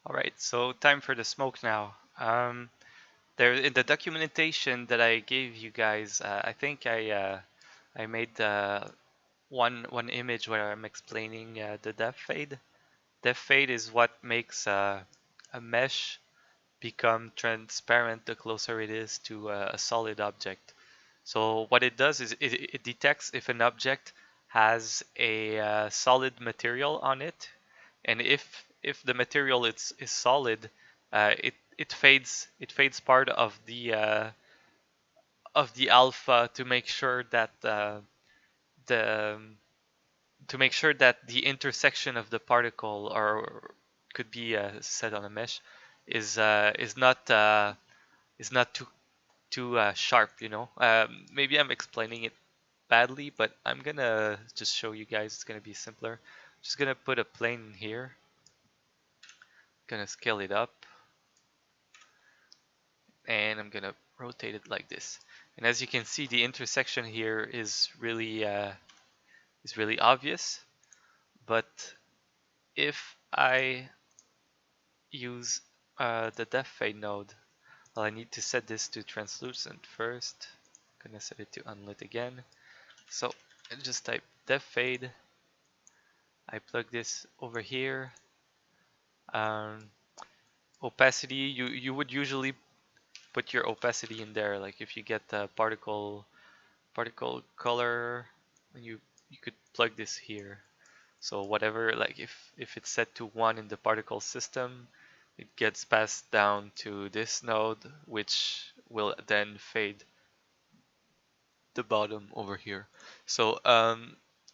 All right, so time for the smoke now. There in the documentation that I gave you guys, I think I made one image where I'm explaining the depth fade. Depth fade is what makes a mesh become transparent the closer it is to a solid object. So what it does is it detects if an object has a solid material on it, and if the material is solid, it fades part of the alpha to make sure that the to make sure that the intersection of the particle or could be set on a mesh is not too sharp. Maybe I'm explaining it badly, but I'm gonna just show you guys. It's gonna be simpler. Just gonna put a plane here. Gonna scale it up, and I'm gonna rotate it like this. And as you can see, the intersection here is really obvious. But if I use the depth fade node, well, I need to set this to translucent first. Gonna set it to unlit again. So I just type depth fade. I plug this over here. Um, Opacity, you would usually put your opacity in there. Like if you get the particle color, you could plug this here. So whatever, like if it's set to 1 in the particle system, it gets passed down to this node, which will then fade the bottom over here. So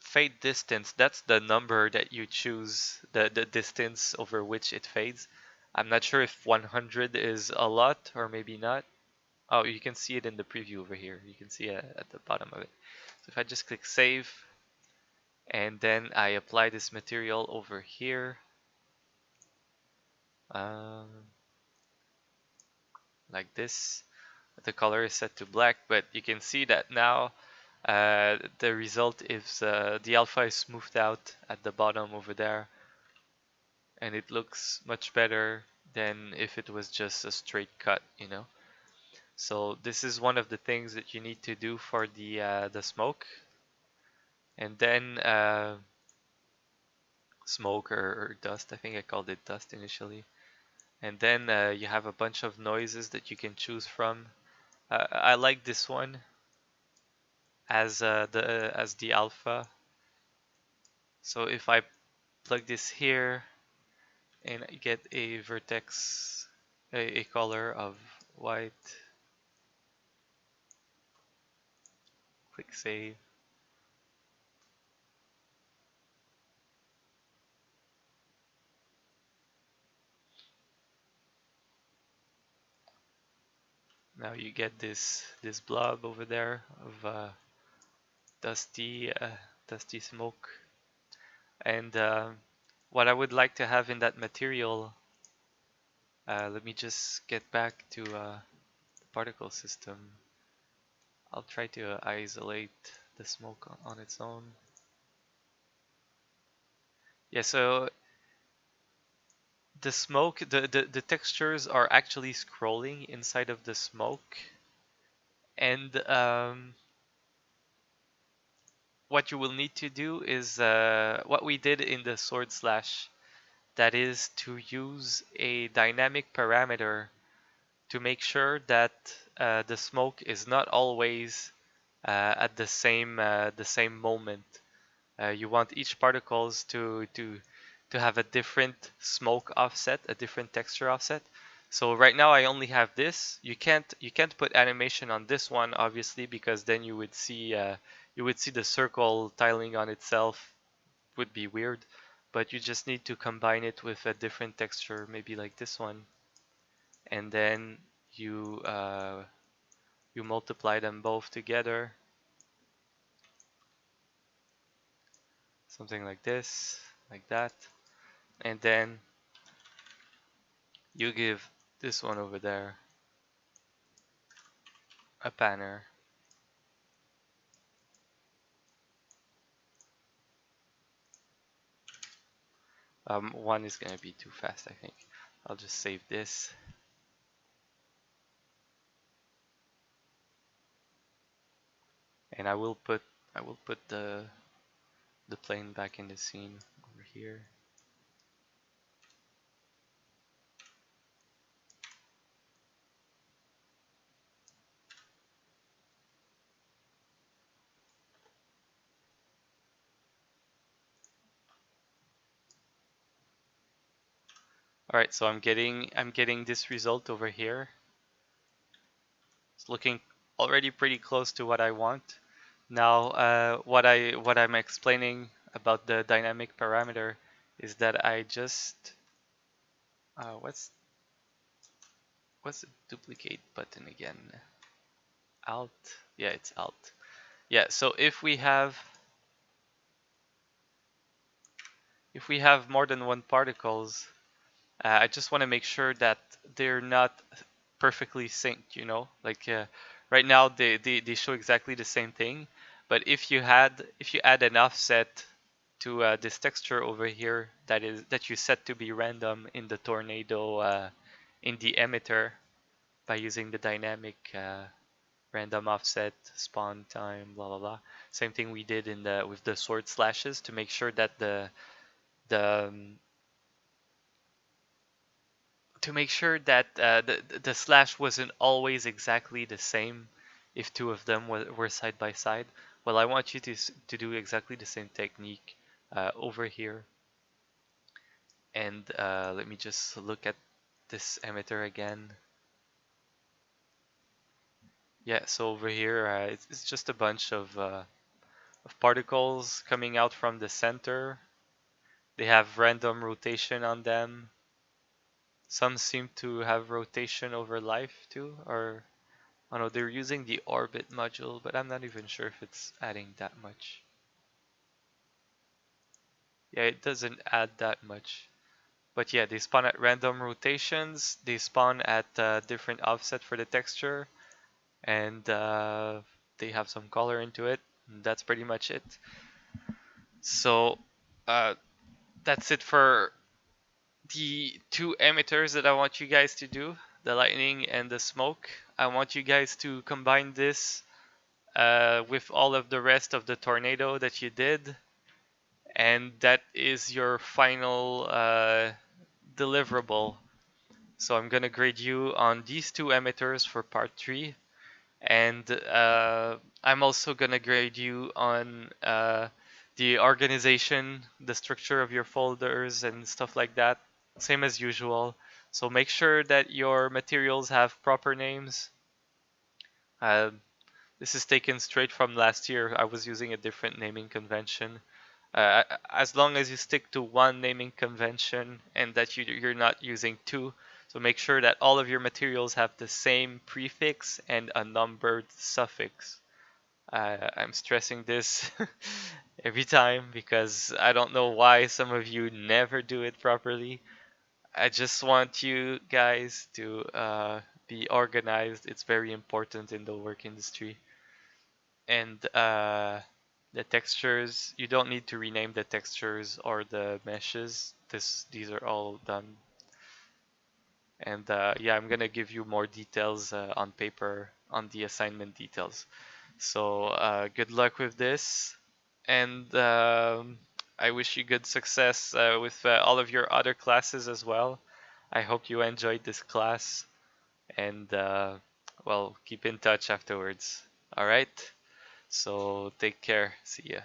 fade distance, that's the number that you choose, the distance over which it fades. I'm not sure if 100 is a lot or maybe not. Oh, you can see it in the preview over here. You can see it at the bottom of it. So if I just click save and then I apply this material over here, um, like this, the color is set to black, but you can see that now the result is the alpha is smoothed out at the bottom over there, and it looks much better than if it was just a straight cut. So this is one of the things that you need to do for the smoke, and then smoke or dust. I think I called it dust initially, and then you have a bunch of noises that you can choose from. I like this one as the alpha. So if I plug this here and I get a vertex, a color of white, click save. Now you get this blob over there of dusty dusty smoke. And what I would like to have in that material, let me just get back to the particle system. I'll try to isolate the smoke on its own. Yeah, so the smoke, the textures are actually scrolling inside of the smoke. And what you will need to do is what we did in the sword slash, that is to use a dynamic parameter to make sure that the smoke is not always at the same moment. You want each particles to have a different smoke offset, a different texture offset. So right now I only have this. You can't put animation on this one obviously, because then you would see the circle tiling on itself, would be weird. But you just need to combine it with a different texture, maybe like this one, and then you multiply them both together, something like this, like that, and then you give this one over there a panner. One is gonna be too fast, I think. I'll just save this. And I will put the plane back in the scene over here. All right, so I'm getting this result over here. It's looking already pretty close to what I want. Now, what I'm explaining about the dynamic parameter is that I just what's the duplicate button again? Alt. Yeah, it's Alt. Yeah. So if we have more than one particles, I just want to make sure that they're not perfectly synced, like right now they show exactly the same thing, but if you add an offset to this texture over here that you set to be random in the tornado in the emitter by using the dynamic random offset spawn time blah blah blah, same thing we did in the with the sword slashes to make sure that the to make sure that the slash wasn't always exactly the same if two of them were side by side. Well, I want you to do exactly the same technique over here. And let me just look at this emitter again. Yeah, so over here it's just a bunch of particles coming out from the center. They have random rotation on them. Some seem to have rotation over life too, or oh no, they're using the orbit module, but I'm not even sure if it's adding that much. Yeah, it doesn't add that much. But yeah, they spawn at random rotations. They spawn at different offset for the texture, and they have some color into it. And that's pretty much it. So uh, that's it for the two emitters that I want you guys to do, the lightning and the smoke. I want you guys to combine this with all of the rest of the tornado that you did, and that is your final deliverable. So I'm gonna grade you on these two emitters for part 3, and I'm also gonna grade you on the organization, the structure of your folders and stuff like that, same as usual. So make sure that your materials have proper names. Uh, this is taken straight from last year. I was using a different naming convention. As long as you stick to one naming convention and that you're not using two, so make sure that all of your materials have the same prefix and a numbered suffix. I'm stressing this every time because I don't know why some of you never do it properly. I just want you guys to be organized. It's very important in the work industry. And the textures, you don't need to rename the textures or the meshes. These are all done. And yeah, I'm gonna give you more details on paper on the assignment details. So good luck with this, and I wish you good success with all of your other classes as well. I hope you enjoyed this class, and well, keep in touch afterwards. All right. So take care. See ya.